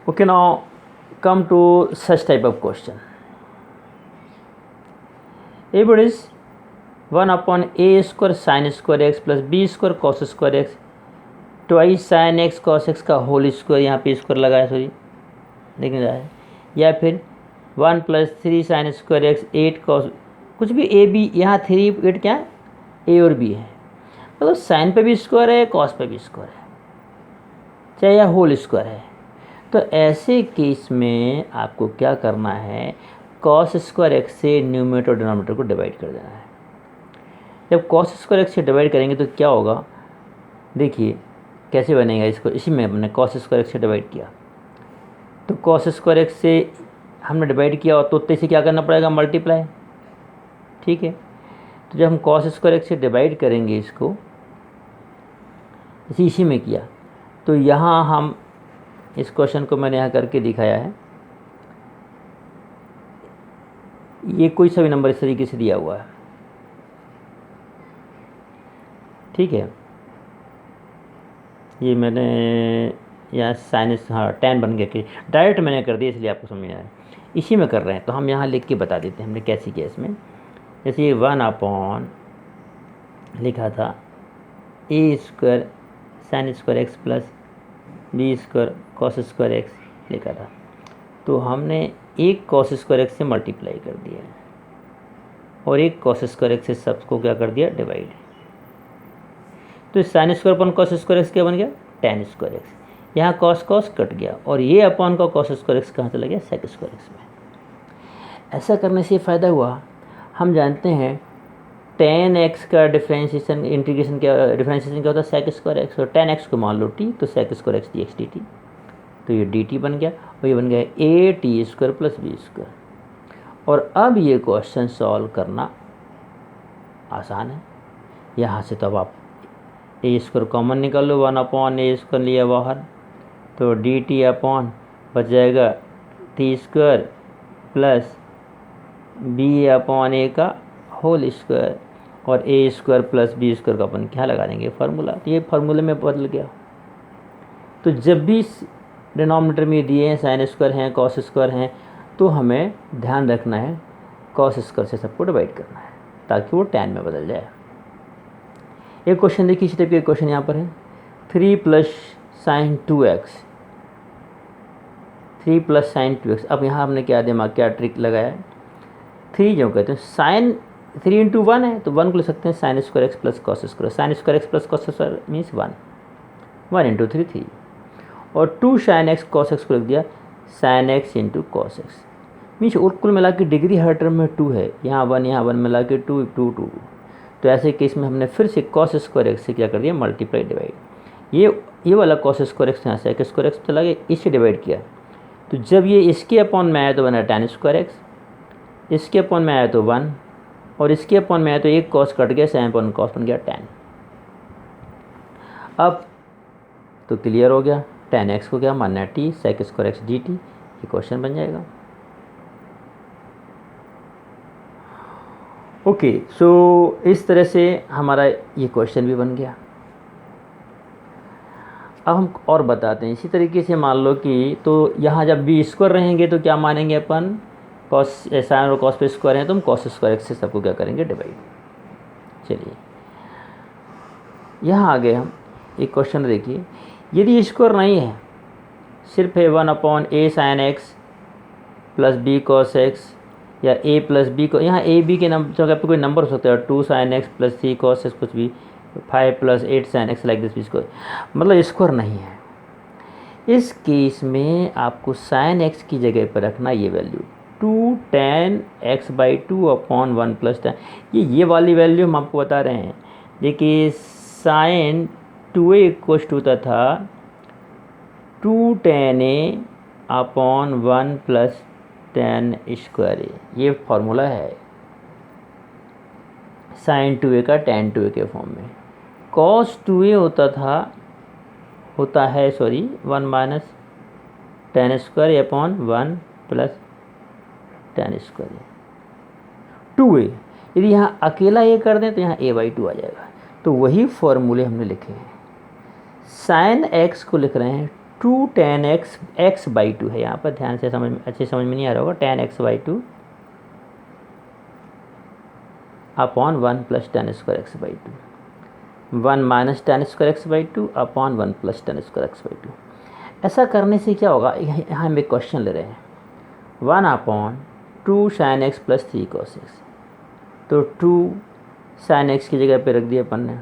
Okay, now come to such type of question. If it is 1 upon a square sin square x plus b square cos square x twice sine x cos x का whole square, यहाँ पे square लगाया sorry देखने रहा है, या फिर 1 + 3 sign square x 8 cos, कुछ भी ए बी, यहाँ 3 8 क्या है, ए और बी है, मतलब साइन पे भी स्क्वायर है कॉस पे भी स्क्वायर है, चाहे यह होल स्क्वायर है। तो ऐसे केस में आपको क्या करना है, कॉस स्क्वायर एक्स से न्यूमरेटर और डिनोमिनेटर को डिवाइड कर देना है। जब कॉस स्क्वायर एक्स से डिवाइड करेंगे तो क्या होगा, देखिए कैसे बनेगा इसको, इसी में हमने कॉस स्क्वायर एक्स से डिवाइड किया, तो कॉस स्क्वायर एक्स से हमने डिवाइड किया और तो उत्ते से क्या करना पड़ेगा, मल्टीप्लाई, ठीक है। तो जब हम कॉस स्क्वायर एक्स से डिवाइड करेंगे इसको, इसी में किया, तो यहाँ हम इस क्वेश्चन को मैंने यहाँ करके दिखाया है, ये कोई सा भी नंबर इस तरीके से दिया हुआ है, ठीक है। ये मैंने यहाँ साइनस, हाँ tan बन गया, कि डायरेक्ट मैंने कर दिया इसलिए आपको समझ में आया, इसी में कर रहे हैं। तो हम यहाँ लिख के बता देते हैं हमने कैसे किया इसमें। जैसे ये 1 अपॉन लिखा था A square sine square X plus B square cos square X लिखा था, तो हमने एक कॉस स्क्वायर एक्स से मल्टीप्लाई कर दिया और एक कॉस स्क्वायर एक्स से सबको क्या कर दिया, डिवाइड। तो sine square upon cos square x क्या बन गया, tan स्क्वायर एक्स, यहाँ कॉस कॉस कट गया और ये अपॉन का कॉस स्क्वायर एक्स कहाँ चला गया, सेक स्क्वायर एक्स में। ऐसा करने से फ़ायदा हुआ, हम जानते हैं tan x का डिफ्रेंशिएशन इंटीग्रेशन क्या, डिफ्रेंशिएशन क्या होता है, सेक स्क्वायर एक्स, और tan x को मान लो t, तो sec square x dx dt, तो ये dt बन गया और ये बन गया a t square plus B square. और अब ये क्वेश्चन सॉल्व करना आसान है, यहाँ से तो अब आप ए स्क्वायर कॉमन निकाल लो, 1 अपॉन ए स्क्वायर लिया बाहर, तो डी टी अपॉन बच जाएगा T square plus B upon A का होल स्क्वायर, और A square plus B square का अपन क्या लगा देंगे, फार्मूला, तो ये फार्मूले में बदल गया। तो जब भी डिनोमिनेटर में दिए हैं साइन स्क्वायर हैं कॉस स्क्वायर हैं, तो हमें ध्यान रखना है कॉस स्क्वायर से सबको डिवाइड करना है ताकि वो tan में बदल जाए। एक क्वेश्चन देखिए, इसी टाइप के क्वेश्चन यहाँ पर है, 3 + sin 2x, 3 + sin 2x। अब यहाँ हमने क्या दिमाग क्या ट्रिक लगाया है, 3 जो कहते हैं साइन 3 × 1 है, तो 1 को ले सकते हैं sign square X plus cos square, sine square X plus cos square means 1 × 3 3, और 2 sin x cos x को लिख दिया sin x × cos x, means और कुल मिला के डिग्री हर टर्म में 2 है, यहाँ 1 मिला के 2 2 2। तो ऐसे केस में हमने फिर से कॉस स्क्वायर एक्स से क्या कर दिया, मल्टीप्लाई डिवाइड, ये वाला कॉस स्क्वायर एक्स यहाँ सेक स्क्वायर एक्स चला गया, इससे डिवाइड किया, तो जब ये इसके अपॉन में आया तो बना tan स्क्वायर एक्स, इसके अपॉन में आया तो 1, और इसके अपॉन में आया तो एक कॉस कट गया, साइन अपॉन कॉस बन गया tan। अब तो क्लियर हो गया, tan x को क्या मानना है, t sec square x dt, ये क्वेश्चन बन जाएगा। ओके, सो इस तरह से हमारा ये क्वेश्चन भी बन गया। अब हम और बताते हैं, इसी तरीके से मान लो कि, तो यहाँ जब भी स्क्वायर रहेंगे तो क्या मानेंगे अपन, कॉस साइन और कॉस पे स्क्वायर हैं तो हम कॉस स्क्वायर एक्स से सबको क्या करेंगे, डिवाइड। चलिए यहाँ आ गए हम, एक क्वेश्चन देखिए, यदि स्क्वायर नहीं है, सिर्फ है 1 upon A sine X plus B cos X, या a प्लस बी को, यहाँ ए बी के जगह पे कोई नंबर हो सकता है, 2 sin x plus 3 cos x, कुछ भी 5 + 8 sin x लाइक दिस, इसको मतलब स्क्वायर नहीं है। इस केस में आपको sin x की जगह पर रखना ये value 2 tan x/2 upon 1 + tan, ये वाली वैल्यू हम आपको बता रहे हैं। देखिए sin 2a = था 2 tan a upon 1 + tan square A, ये फार्मूला है sin 2a का tan 2a के फॉर्म में। cos 2a होता है 1 - tan square upon 1 + tan square A 2a। यदि यहाँ अकेला a कर दें तो यहाँ a/2 आ जाएगा, तो वही फॉर्मूले हमने लिखे हैं। sin x को लिख रहे हैं two tan x by two है, यहाँ पर ध्यान से अच्छे समझ में नहीं आ रहा होगा, ten x by two upon 1 plus ten square x by to, 1 minus ten square x by two upon 1 plus ten square x by to. ऐसा करने से क्या होगा, यहाँ हम एक क्वेश्चन ले रहे हैं, 1 upon 2 sign X plus 3 cos x, तो 2 साइन एक्स की जगह पे रख दिया अपन ने,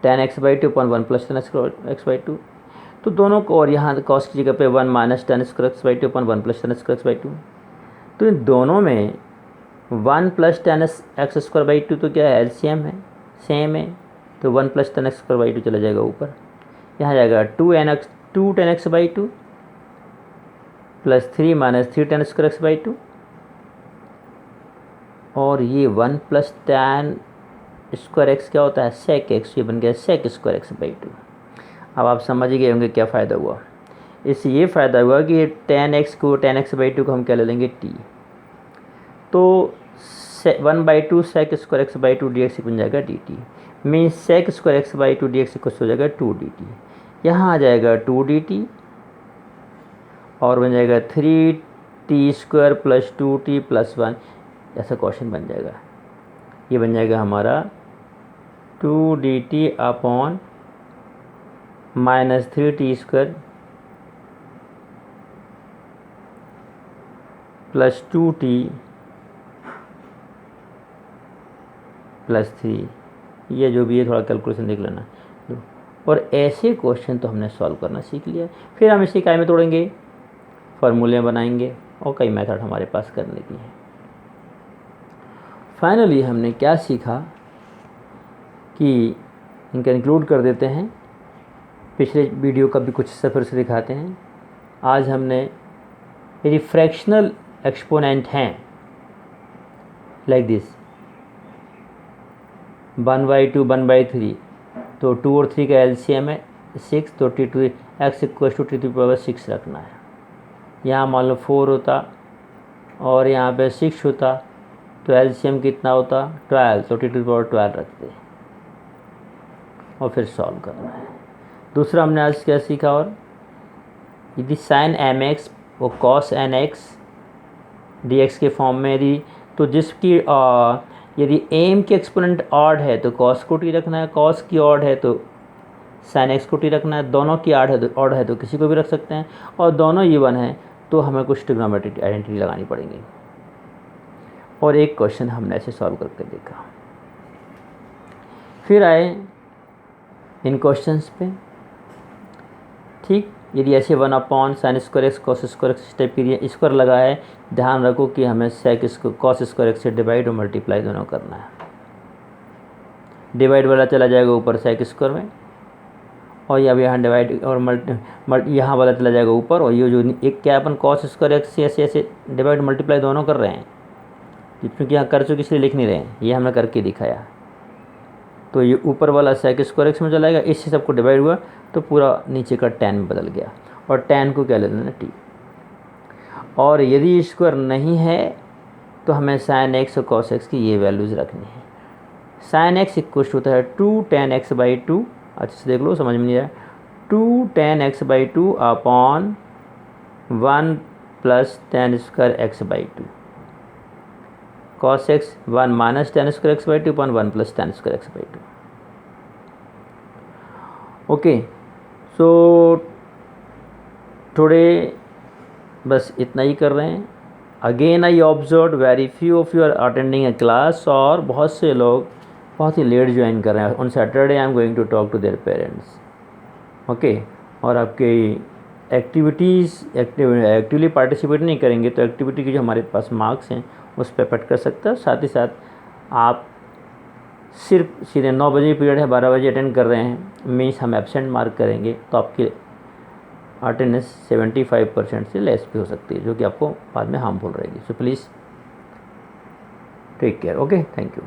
ten x by two upon 1 plus ten x by to, तो दोनों को, और यहाँ कॉस की जगह पे 1 minus ten square x by two upon 1 plus ten square x by to, तो इन दोनों में 1 plus ten x square by two तो क्या है, एलसीएम है, सेम है, तो 1 plus ten x square by two चला जाएगा ऊपर, यहाँ जाएगा 2 ten x by two plus 3 minus 3 ten square x by to, और ये 1 प्लस टेन स्क्वायर एक्स क्या होता है, सेक एक्स, ये बन गया sec square x by two. अब आप समझ गए होंगे क्या फ़ायदा हुआ, इससे ये फ़ायदा हुआ कि टेन एक्स को, टेन एक्स बाई टू को हम क्या ले लेंगे टी, तो 1 by two sec square x by two d x बन जाएगा d t, means sec square x by two d x equal हो जाएगा 2 डी टी, यहाँ आ जाएगा 2 डी टी और बन जाएगा 3 T square plus 2 T plus 1, ऐसा क्वेश्चन बन जाएगा। ये बन जाएगा हमारा 2 D T upon minus 3 T square plus 2 T plus 3, ये जो भी है थोड़ा कैलकुलेशन देख लेना। और ऐसे क्वेश्चन तो हमने सॉल्व करना सीख लिया, फिर हम इसी इकाई में तोड़ेंगे, फार्मूले बनाएंगे और कई मेथड हमारे पास करने की हैं। फाइनली हमने क्या सीखा कि इनका इंक्लूड कर देते हैं, पिछले वीडियो का भी कुछ सफ़र से दिखाते हैं। आज हमने यदि फ्रैक्शनल एक्सपोनेंट हैं लाइक दिस 1/2 1/3, तो 2 और 3 का एलसीएम है 6, तो t to x equal to t to power 6 रखना है। यहाँ मान लो 4 होता और यहाँ पे 6 होता, तो एलसीएम कितना होता 12, तो टी टू पावर 12 रखते और फिर सॉल्व करना है। दूसरा हमने आज क्या सीखा, और यदि साइन एम एक्स वो cos n x d x के फॉर्म में, यदि तो जिसकी यदि एम की एक्सपोनेंट ऑड है तो कॉस को टी रखना है, कॉस की ऑड है तो साइन एक्स को टी रखना है, दोनों की ऑड है तो किसी को भी रख सकते हैं, और दोनों इवन हैं तो हमें कुछ ट्रिग्नोमेट्रिक आइडेंटिटी लगानी पड़ेगी। और एक क्वेश्चन हमने ऐसे सॉल्व करके देखा। फिर आए इन क्वेश्चंस पे, ठीक, यदि ऐसे 1 upon sine square x cos square x step के लिए स्क्वायर लगा है, ध्यान रखो कि हमें सेक कॉस स्क्वायर एक्स से डिवाइड और मल्टीप्लाई दोनों करना है। डिवाइड वाला चला जाएगा ऊपर सेक स्क्वायर में, और यहाँ डिवाइड और यहाँ वाला चला जाएगा ऊपर, और ये जो एक क्या अपन कॉस स्क्वायर एक्स से ऐसे ऐसे डिवाइड मल्टीप्लाई दोनों कर रहे हैं, क्योंकि यहाँ कर चुके इसलिए लिख नहीं रहे हैं, ये हमने करके दिखाया। तो ये ऊपर वाला सेक स्क्वायर एक्स में चला जाएगा, इससे सबको डिवाइड हुआ तो पूरा नीचे का tan में बदल गया, और tan को क्या ले लेना t। और यदि स्क्वायर नहीं है तो हमें साइन एक्स और कॉस एक्स की ये वैल्यूज़ रखनी है। साइन एक्स इक्वल होता है 2 tan x बाई 2, अच्छे से देख लो समझ में नहीं आया, 2 tan x by 2 upon 1 plus tan square x by 2, cos x 1 minus tan square x by 2 upon 1 plus tan square x by 2। Okay, so today बस इतना ही कर रहे हैं। Again I observe very few of you are attending a class, और बहुत से लोग बहुत ही लेट ज्वाइन कर रहे हैं। On Saturday I am going to talk to their parents, okay. और आपके एक्टिवली पार्टिसिपेट नहीं करेंगे तो एक्टिविटी के जो हमारे पास मार्क्स हैं उस पर पेट कर सकता है। साथ ही साथ आप सिर्फ सीधे 9 बजे पीरियड है 12 बजे अटेंड कर रहे हैं, मीन्स हम एब्सेंट मार्क करेंगे तो आपकी अटेंडेंस 75% से लेस भी हो सकती है, जो कि आपको बाद में हार्मफुल रहेगी। So please take care, okay, thank you.